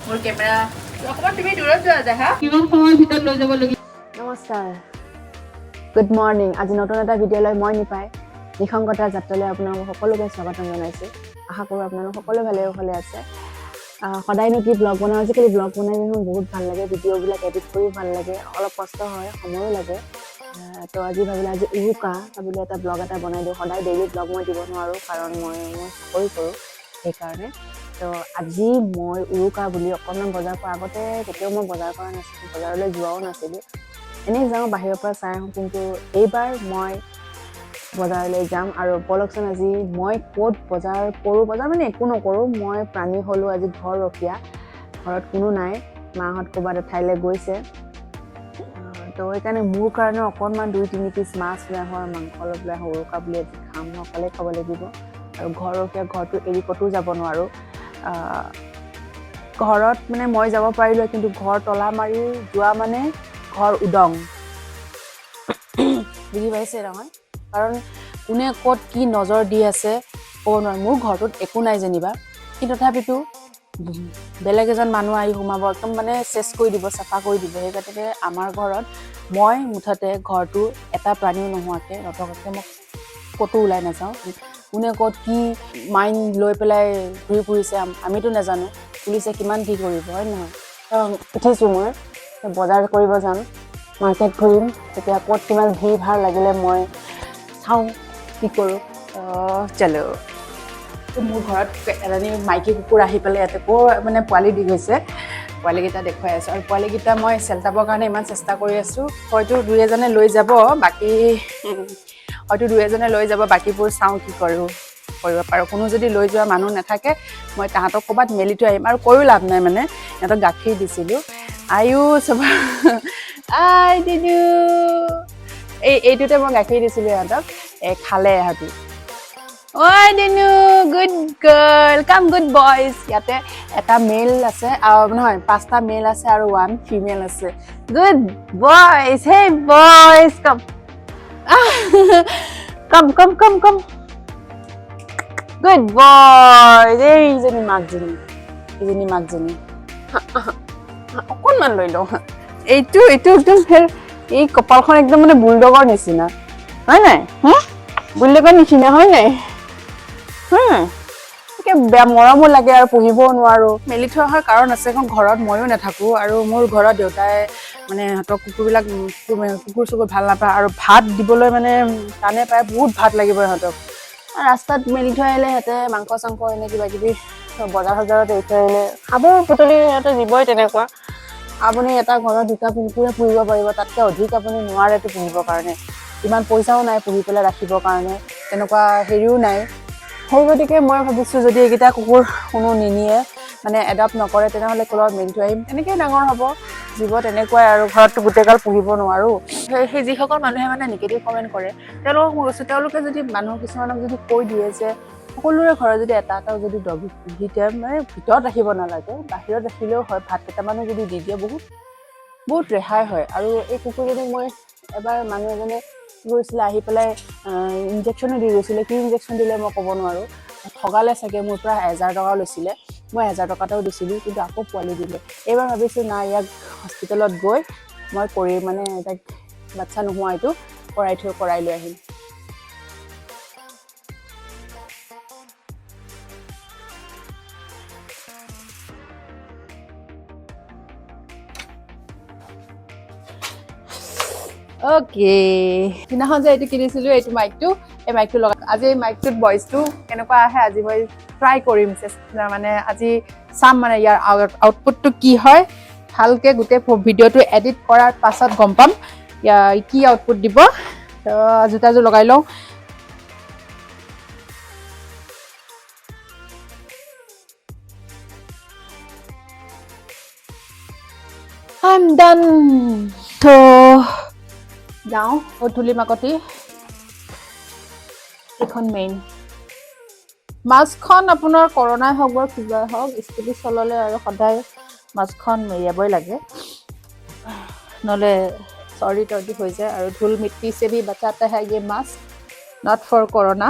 মোৰ কেমেৰা অকমান তুমি দূৰত যোৱা দেখা কিমান সময়ৰ ভিতৰত লৈ যাব লাগিব নমস্কাৰ গুড মৰ্নিং আজি নতুন এটা ভিডিঅ'লৈ মই নিপাই নিসংগতা যাত্ৰালৈ আপোনালোক সকলোকে স্বাগতম জনাইছোঁ আশা কৰোঁ আপোনালোক সকলো ভালে আছে সদায়নো কি ব্লগ বনাওঁ আজিকালি ব্লগ বনাই মোৰ বহুত ভাল লাগে ভিডিঅ'বিলাক এডিট কৰিও ভাল লাগে অলপ কষ্ট হয় সময়ো লাগে তো আজি ভাবিলোঁ আজি উৰুকা ভাবিলোঁ এটা ব্লগ এটা বনাই দিওঁ সদায় ডেইলি ব্লগ মই দিব নোৱাৰোঁ কাৰণ মই চাকৰি কৰোঁ সেইকাৰণে তো আজি মই উৰুকা বুলি অকণমান বজাৰ কৰা আগতে কেতিয়াও মই বজাৰ কৰা নাছিলোঁ বজাৰলৈ যোৱাও নাছিলোঁ এনেই যাওঁ বাহিৰৰ পৰা চাই আহোঁ কিন্তু এইবাৰ মই বজাৰলৈ যাম আৰু বলকচোন আজি মই ক'ত বজাৰ কৰোঁ বজাৰ মানে একো নকৰোঁ মই প্ৰাণী হ'লোঁ আজি ঘৰ ৰখীয়া ঘৰত কোনো নাই মাহঁত ক'ৰবাত এঠাইলৈ গৈছে তো সেইকাৰণে মোৰ কাৰণে অকণমান 2-3 পিচ মাছ লৈ আহোঁ আৰু মাংস অলপ লৈ আহোঁ উৰুকা বুলি আজি খাম মই অকলে খাব লাগিব আৰু ঘৰ ৰখীয়া ঘৰটো এৰি ক'তো যাব নোৱাৰোঁ ঘৰত মানে মই যাব পাৰিলোঁ কিন্তু ঘৰ তলা মাৰি যোৱা মানে ঘৰ উদং বুজি পাইছে নহয় কাৰণ কোনে ক'ত কি নজৰ দি আছে ক'ব নোৱাৰে মোৰ ঘৰটোত একো নাই যেনিবা কিন্তু তথাপিতো বেলেগ এজন মানুহ আহি সোমাব একদম মানে চেছ কৰি দিব চাফা কৰি দিব সেইকাৰণে আমাৰ ঘৰত মই মুঠতে ঘৰটো এটা প্ৰাণীও নোহোৱাকৈ নথকাকৈ মই ক'তো ওলাই নাযাওঁ কোনে ক'ত কি মাইণ্ড লৈ পেলাই ঘূৰি ফুৰিছে আমিতো নাজানো পুলিচে কিমান কি কৰিব হয় নহয় উঠিছোঁ মই বজাৰ কৰিব যাম মাৰ্কেট ঘূৰিম তেতিয়া ক'ত কিমান ভিৰ ভাৰ লাগিলে মই চাওঁ কি কৰোঁ চলো মোৰ ঘৰত এজনী মাইকী কুকুৰ আহি পেলাই ইয়াতে মানে পোৱালি দি গৈছে পোৱালিকেইটা দেখুৱাই আছোঁ আৰু পোৱালিকেইটা মই চেল্টাবৰ কাৰণে ইমান চেষ্টা কৰি আছোঁ হয়তো 2-এজনে লৈ যাব বাকী হয়তো 2-এজনে লৈ যাব বাকীবোৰ চাওঁ কি কৰিব পাৰোঁ কোনো যদি লৈ যোৱা মানুহ নাথাকে মই তাহাঁতক ক'ৰবাত মেলি থৈ আহিম আৰু কৈও লাভ নাই মানে সিহঁতক গাখীৰ দিছিলোঁ আয়ো চব আই দিদু এইটোতে মই গাখীৰ দিছিলোঁ সিহঁতক খালে ইহঁতি ঐ দিনু গুড গাৰ্ল কাম গুড বয়জ ইয়াতে এটা মেল আছে নহয় 5টা মেল আছে আৰু 1 ফিমেল আছে গুড বয়জ হে বয়জ কাম কাম কাম কাম কাম গুড বয়জ এইজনী মাকজনী অকণমান লৈ লওঁ এইটো একদম এই কপালখন একদম মানে বুলডগৰ নিচিনা হয় নাই বুলডগৰ নিচিনা হয় নাই বেয়া মৰমো লাগে আৰু পুহিবও নোৱাৰোঁ মেলি থোৱা অহাৰ কাৰণ আছে কাৰণ ঘৰত ময়ো নাথাকোঁ আৰু মোৰ ঘৰত দেউতাই মানে সিহঁতক কুকুৰ চুকুৰ ভাল নাপায় আৰু ভাত দিবলৈ মানে টানে পায় বহুত ভাত লাগিব সিহঁতক ৰাস্তাত মেলি থৈ আহিলে সিহঁতে মাংস চাংস এনে কিবা কিবি বজাৰ চজাৰত এৰি থৈ আহিলে খাব বুটলি সিহঁতে দিবই তেনেকুৱা আপুনি এটা ঘৰত 2টা কুকুৰে পুহিব পাৰিব তাতকৈ অধিক আপুনি নোৱাৰেতো পুহিবৰ কাৰণে ইমান পইচাও নাই পুহি পেলাই ৰাখিবৰ কাৰণে তেনেকুৱা হেৰিও নাই সেই গতিকে মই ভাবিছোঁ যদি এইকেইটা কুকুৰ কোনো নিনিয়ে মানে এডপ্ট নকৰে তেনেহ'লে ক'ৰবাত মেলি থৈ আহিম তেনেকৈয়ে ডাঙৰ হ'ব জীৱ তেনেকুৱাই আৰু ঘৰততো গোটেইগাল পুহিব নোৱাৰোঁ সেই যিসকল মানুহে মানে নিগেটিভ কমেণ্ট কৰে তেওঁলোকক মই কৈছোঁ তেওঁলোকে যদি মানুহ কিছুমানক যদি কৈ দিয়ে যে সকলোৰে ঘৰত যদি এটা যদি ডগী পুহিতে মানে ভিতৰত ৰাখিব নালাগে বাহিৰত ৰাখিলেও হয় ভাত কেইটামানো যদি দি দিয়ে বহুত ৰেহাই হয় আৰু এই কুকুৰজনীক মই এবাৰ মানুহ এজনে গৈছিলে আহি পেলাই ইনজেকশ্যনো দি গৈছিলে কি ইনজেকশ্যন দিলে মই ক'ব নোৱাৰোঁ ঠগালে চাগে মোৰ পৰা 1000 টকা লৈছিলে মই 1000 টকাটাও দিছিলোঁ কিন্তু আকৌ পোৱালি দিলে এইবাৰ ভাবিছোঁ নাই ইয়াক হস্পিটেলত গৈ মই কৰি মানে তাইক বাচ্ছা নোহোৱা এইটো কৰাই লৈ আহিম অ'কে সিদিনাখন যে এইটো কিনিছিলোঁ এইটো মাইকটো এই মাইকটো লগাই আজি এই মাইকটোত ভইচটো কেনেকুৱা আহে আজি মই ট্ৰাই কৰিম মানে আজি চাম মানে ইয়াৰ আউটপুটটো কি হয় ভালকৈ গোটেই ভিডিঅ'টো এডিট কৰাৰ পাছত গম পাম কি আউটপুট দিব জোতাযোৰ লগাই লওঁ I'm done তো যাওঁ ধূলি মাকতি এইখন মেইন মাছখন আপোনাৰ কৰোণাই হওক বা কিবাই হওক স্কুটি চলালে আৰু সদায় মাছখন মেৰিয়াবই লাগে নহ'লে চৰ্দি তৰ্দি হৈ যায় আৰু ধূল মিट्टी से भी बचाता है ये मास्क not for corona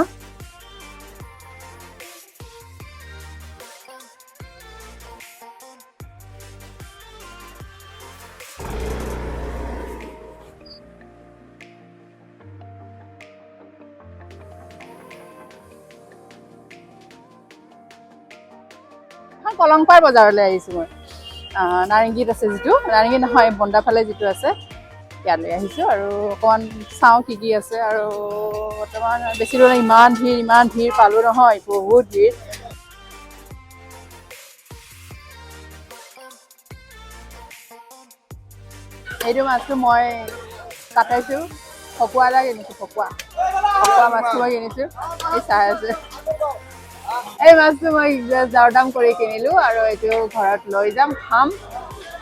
এখন কলংপাৰ বজাৰলৈ আহিছোঁ মই নাৰেংগীত আছে যিটো নাৰেংগী নহয় বন্দাফালে যিটো আছে ইয়ালৈ আহিছোঁ আৰু অকণমান চাওঁ কি আছে আৰু বৰ্তমান বেছি দূৰ ইমান ভিৰ পালোঁ নহয় বহুত ভিৰ এইটো মাছটো মই কাটাইছোঁ ফকুৱা এটা কিনিছোঁ ফকুৱা মাছটো মই কিনিছোঁ এই চাই আছে এই মাছটো মই দৰ দাম কৰি কিনিলোঁ আৰু এইটো ঘৰত লৈ যাম খাম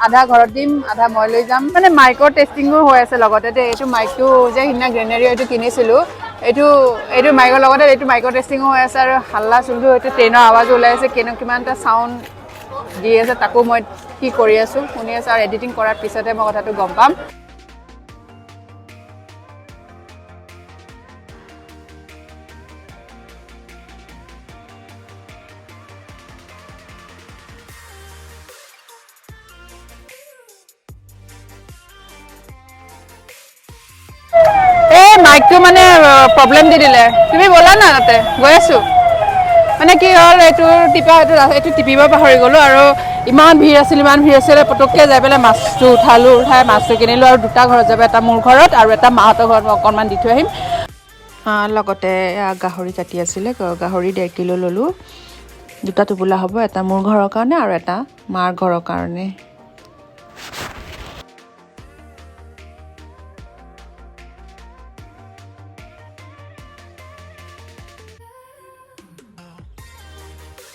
আধা ঘৰত দিম আধা মই লৈ যাম মানে মাইকৰ টেষ্টিঙো হৈ আছে লগতে এইটো মাইকটো যে সিদিনা গ্ৰেনেৰী এইটো কিনিছিলোঁ এইটো মাইকৰ লগতে এইটো মাইকৰ টেষ্টিঙো হৈ আছে আৰু হাল্লা চুলটো এইটো ট্ৰেইনৰ আৱাজো ওলাই আছে কিমান এটা চাউণ্ড দি আছে তাকো মই কি কৰি আছোঁ শুনি আছোঁ আৰু এডিটিং কৰাৰ পিছতহে মই কথাটো গম পাম মাইকটো মানে প্ৰব্লেম দি দিলে তুমি ব'লা না তাতে গৈ আছোঁ মানে কি হ'ল এইটো টিপিব পাহৰি গ'লোঁ আৰু ইমান ভিৰ আছিলে পটককৈ যাই পেলাই মাছটো উঠাই মাছটো কিনিলোঁ আৰু দুটা ঘৰত যাব এটা মোৰ ঘৰত আৰু এটা মাহঁতৰ ঘৰত মই অকণমান দি থৈ আহিম লগতে গাহৰি কাটি আছিলে গাহৰি 1.5 কিলো ল'লোঁ দুটা টোপোলা হ'ব এটা মোৰ ঘৰৰ কাৰণে আৰু এটা মাৰ ঘৰৰ কাৰণে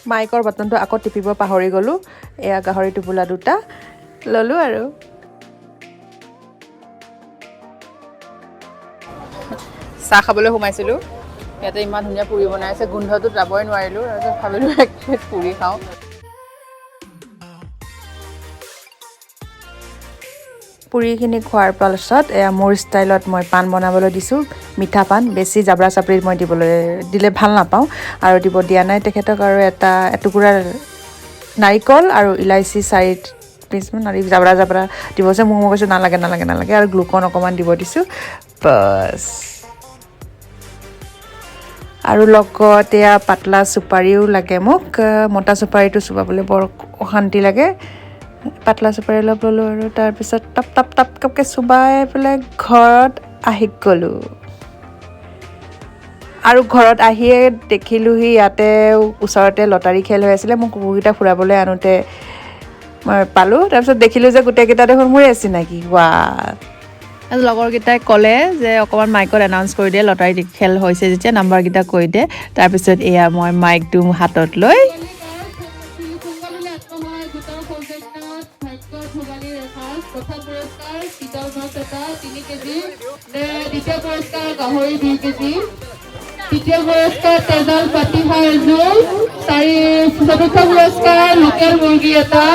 মাইকৰ বটনটো আকৌ টিপিব পাহৰি গ'লোঁ এয়া গাহৰি টোপোলা দুটা ল'লোঁ আৰু চাহ খাবলৈ সোমাইছিলোঁ ইয়াতে ইমান ধুনীয়া পুৰি বনাইছে গোন্ধটোত যাবই নোৱাৰিলোঁ তাৰপিছত ভাবিলোঁ এক প্লেট পুৰি খাওঁ পুৰিখিনি খোৱাৰ পাছত এয়া মোৰ ষ্টাইলত মই পাণ বনাবলৈ দিছোঁ মিঠা পাণ বেছি জাবৰা চাপৰি মই দিলে ভাল নাপাওঁ আৰু দিয়া নাই তেখেতক আৰু এটুকুৰা নাৰিকল আৰু ইলাইচি 4 পিচমান আৰু জাবৰা দিবছে মই কৈছোঁ নালাগে আৰু গ্লুকন অকণমান দিব দিছোঁ বাছ আৰু লগত এয়া পাতলা চুপাৰিও লাগে মোক মোটা চুপাৰিটো চুবাবলৈ বৰ অশান্তি লাগে পাতলা চুপাৰি অলপ ল'লোঁ আৰু তাৰপিছত টাপকৈ চুবাই পেলাই ঘৰত আহি গ'লোঁ আৰু ঘৰত আহিয়ে দেখিলোঁহি ইয়াতে ওচৰতে লটাৰী খেল হৈ আছিলে মোক কুকুৰকেইটা ফুৰাবলৈ আনোতে মই পালোঁ তাৰপিছত দেখিলোঁ যে গোটেইকেইটা দেখোন মোৰে চিনাকি লগৰকেইটাই ক'লে যে অকণমান মাইকত এনাউন্স কৰি দিয়ে লটাৰী খেল হৈছে যেতিয়া নাম্বাৰকেইটা কৈ দিয়ে তাৰপিছত এয়া মই মাইকটো হাতত লৈ প্ৰথম পুৰস্কাৰ চিতল মাছ এটা 3 কেজি দ্বিতীয় পুৰস্কাৰ গাহৰি 2 কেজি তৃতীয় পুৰস্কাৰ তেজাল পাতিহা এযোৰ চতুৰ্থ পুৰস্কাৰ লোকেল মুৰ্গী এটা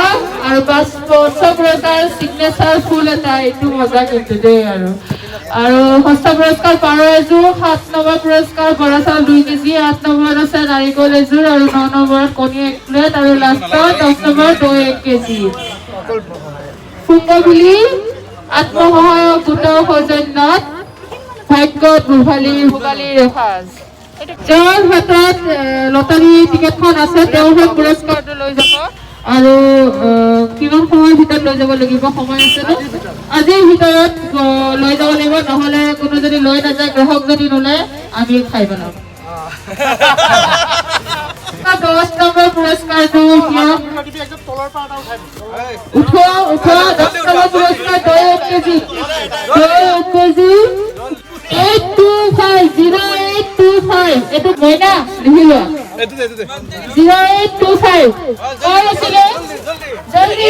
আৰু পঞ্চম পুৰস্কাৰ চিগনেচাৰ ফুল এটা এইটো মজা কিন্তু দেই আৰু ষষ্ঠ পুৰস্কাৰ পাৰ এযোৰ 7 নম্বৰ পুৰস্কাৰ বৰা চাউল 2 কেজি 8 নম্বৰত আছে নাৰিকল এযোৰ আৰু 9 নম্বৰত কণী 1 প্লেট আৰু লাষ্টত 10 নম্বৰত দৈ 1 কেজি ফুংগবুলি আত্মসহায়ক গোটৰ সৌজন্যত ভাগ্যত ভোগালী ৰেফাজ যাৰ হাতত লটাৰী টিকেটখন আছে তেওঁহে পুৰস্কাৰটো লৈ যাব আৰু কিমান সময়ৰ ভিতৰত লৈ যাব লাগিব সময় আছে ন আজিৰ ভিতৰত লৈ যাব লাগিব নহ'লে কোনো যদি লৈ নাযায় গ্ৰাহক যদি নোলায় আমি খাই পেলাম 10 নম্বৰ পুৰস্কাৰটো উঠোৱা 10 নম্বৰ পুৰস্কাৰ 1 কেজি 0825 এইটো মইনা লিখি লোৱা 0825 জলদি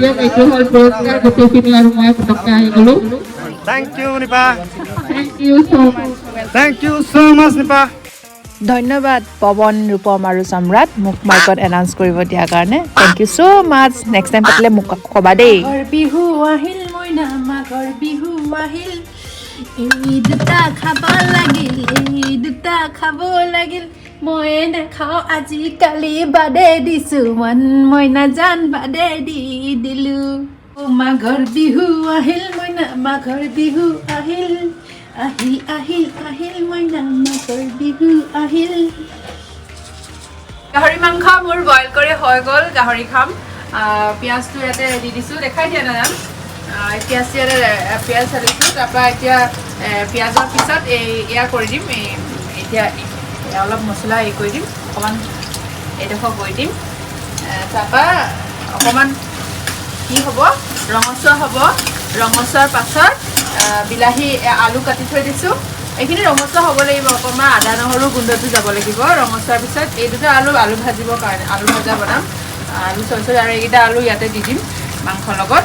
দিয়ক এইটো হ'ল পুৰস্কাৰ গোটেইখিনি আৰু মই পটককৈ আহি গ'লোঁ Thank you, Nipa. Thank you so' much Thank you so much, Nipa. ধন্যবাদ পৱন ৰূপম আৰু সম্ৰাট মোক মাইকত এনাউন্স কৰিব দিয়াৰ কাৰণে thank you so' much next time পাতিলে মোক ক'বা দেই মাঘৰ বিহু আহিল মইনা মাঘৰ বিহু আহিল এই দুটা খাব লাগিল এই দুটা খাব লাগিল মই নাখাওঁ আজিকালি বাদে দিছো মন মইনা জান বাদে দি দিলো মাঘৰ বিহু আহিল মইনা মাঘৰ বিহু আহিল আহিল আহিল আহিল মইনা মাঘৰ বিহু আহিল গাহৰি মাংস মোৰ বইল কৰি হৈ গ'ল গাহৰি খাম পিঁয়াজটো ইয়াতে দি দিছোঁ দেখাই দিয়া নাযাম পিঁয়াজ পিঁয়াজ ঢালিছোঁ তাৰপৰা এতিয়া পিঁয়াজৰ পিছত এয়া কৰি দিম এতিয়া অলপ মছলা কৰি দিম অকণমান এইডোখৰ কৰি দিম তাৰপৰা অকণমান কি হ'ব ৰঙচুৱা হ'ব ৰঙচুৱাৰ পাছত বিলাহী আলু কাটি থৈ দিছোঁ এইখিনি ৰঙচুৱা হ'ব লাগিব অকণমান আদা নহৰু গোন্ধটো যাব লাগিব ৰঙচুৱাৰ পিছত এই দুটা আলু ভাজিবৰ কাৰণে আলু ভাজা বনাম আলু চৰচৰি আৰু এইকেইটা আলু ইয়াতে দি দিম মাংসৰ লগত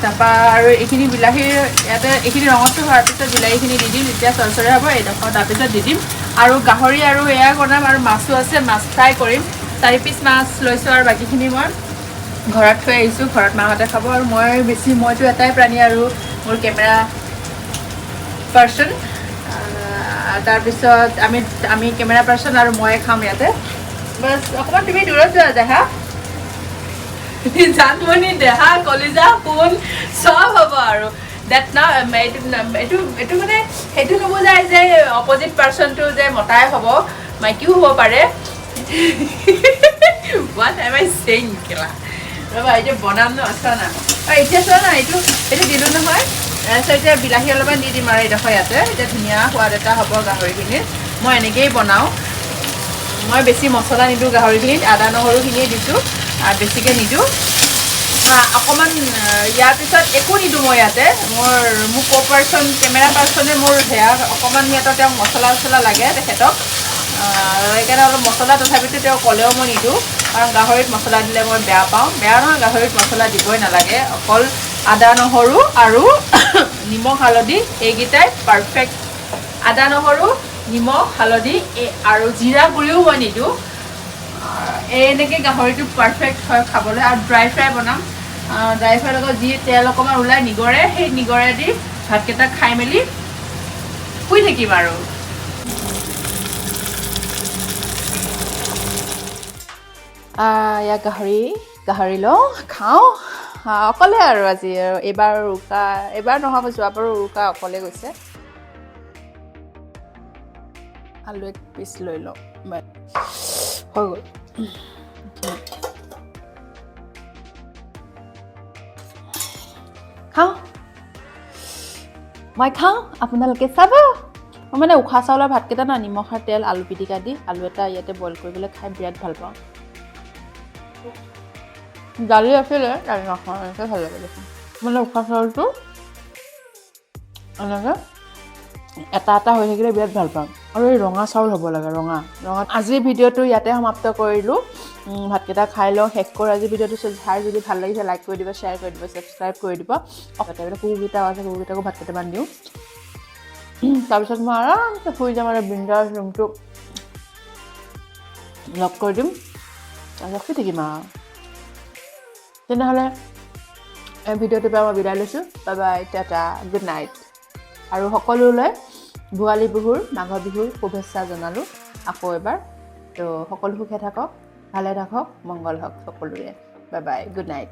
তাৰপৰা আৰু এইখিনি বিলাহীৰ ইয়াতে এইখিনি ৰঙচুৱা হোৱাৰ পিছত বিলাহীখিনি দি দিম যেতিয়া চৰচৰি হ'ব এইডোখৰ তাৰপিছত দি দিম আৰু গাহৰি আৰু এয়া বনাম আৰু মাছো আছে মাছ ফ্ৰাই কৰিম 4 পিচ মাছ লৈছোঁ আৰু বাকীখিনি মই ঘৰত থৈ আহিছোঁ ঘৰত মাহঁতে খাব আৰু মইতো এটাই প্ৰাণী আৰু মোৰ কেমেৰা পাৰ্চন তাৰপিছত আমি কেমেৰা পাৰ্চন আৰু মই খাম ইয়াতে বাছ অকণমান তুমি দূৰত যোৱা দেহা জানমণি দেহা কলিজা সোণ চব হ'ব আৰু দেট না এইটো মানে সেইটো নুবুজায় যে অপজিট পাৰ্চনটো যে মতাই হ'ব মাইকীও হ'ব পাৰে হোৱাট এম আই ছেইং কেলা ৰ'বা এতিয়া বনাম ন চোৱা না এতিয়া চোৱা না এইটো দিলোঁ নহয় তাৰপিছত এতিয়া বিলাহী অলপমান দি দিম আৰু এইডোখৰ ইয়াতে এতিয়া ধুনীয়া সোৱাদ এটা হ'ব গাহৰিখিনিত মই এনেকৈয়ে বনাওঁ মই বেছি মছলা নিদিওঁ গাহৰিখিনিত আদা নহৰুখিনিয়ে দিছোঁ আৰু বেছিকৈ নিদিওঁ অকণমান ইয়াৰ পিছত একো নিদিওঁ মই ইয়াতে মোৰ পাৰ্চন কেমেৰা পাৰ্চনে মোৰ সেয়া অকণমান সিহঁতৰ তেওঁক মছলা লাগে তেখেতক সেইকাৰণে অলপ মছলা তথাপিতো তেওঁ ক'লেও মই নিদিওঁ কাৰণ গাহৰিত মছলা দিলে মই বেয়া পাওঁ বেয়া নহয় গাহৰিত মছলা দিবই নালাগে অকল আদা নহৰু আৰু নিমখ হালধি এইকেইটাই পাৰফেক্ট আদা নহৰু নিমখ হালধি আৰু জিৰা গুড়িও মই নিদিওঁ এনেকৈ গাহৰিটো পাৰফেক্ট হয় খাবলৈ আৰু ড্ৰাই ফ্ৰাই বনাম ড্ৰাই ফ্ৰাইৰ লগত যি তেল অকণমান ওলাই নিগৰে সেই নিগৰেদি ভাতকেইটা খাই মেলি শুই থাকিম আৰু ইয়াক গাহৰি লওঁ খাওঁ অকলে আৰু আজি আৰু এইবাৰ নহ'ব যোৱাবাৰো উৰুকা অকলে গৈছে আলু 1 পিচ লৈ লওঁ হৈ গ'ল খাওঁ মই খাওঁ আপোনালোকে চাব মই মানে উখোৱা চাউলৰ ভাতকেইটা না নিমখ আৰু তেল আলু পিটিকা দি আলু এটা ইয়াতে বইল কৰি পেলাই খাই বিৰাট ভাল পাওঁ দালি আছিলে দালি নাখাওঁ এনেকৈ ভাল লাগে দেখোন মানে উখোৱা চাউলটো এনেকৈ এটা হৈ থাকিলে বিৰাট ভাল পাওঁ আৰু এই ৰঙা চাউল হ'ব লাগে ৰঙা আজিৰ ভিডিঅ'টো ইয়াতে সমাপ্ত কৰিলোঁ ভাতকেইটা খাই লওঁ শেষ কৰোঁ আজিৰ ভিডিঅ'টো চাই যদি ভাল লাগিছে লাইক কৰি দিব শ্বেয়াৰ কৰি দিব ছাবস্ক্ৰাইব কৰি দিব কেতিয়াবা কুকুৰকেইটাও আছে কুকুৰকেইটাকো ভাত কেইটামান দিওঁ তাৰপিছত মই আৰামছে শুই যাম আৰু বিন্দাছ ৰুমটো লক কৰি দিম তাৰপিছত শুই থাকিম আৰু তেনেহ'লে এই ভিডিঅ'টোৰ পৰা মই বিদায় লৈছোঁ bye bye Tata good night আৰু সকলোলৈ ভোগালী বিহুৰ মাঘৰ বিহুৰ শুভেচ্ছা জনালোঁ আকৌ এবাৰ তো সকলো সুখে থাকক ভালে থাকক মংগল হওক সকলোৰে বাই বাই গুড নাইট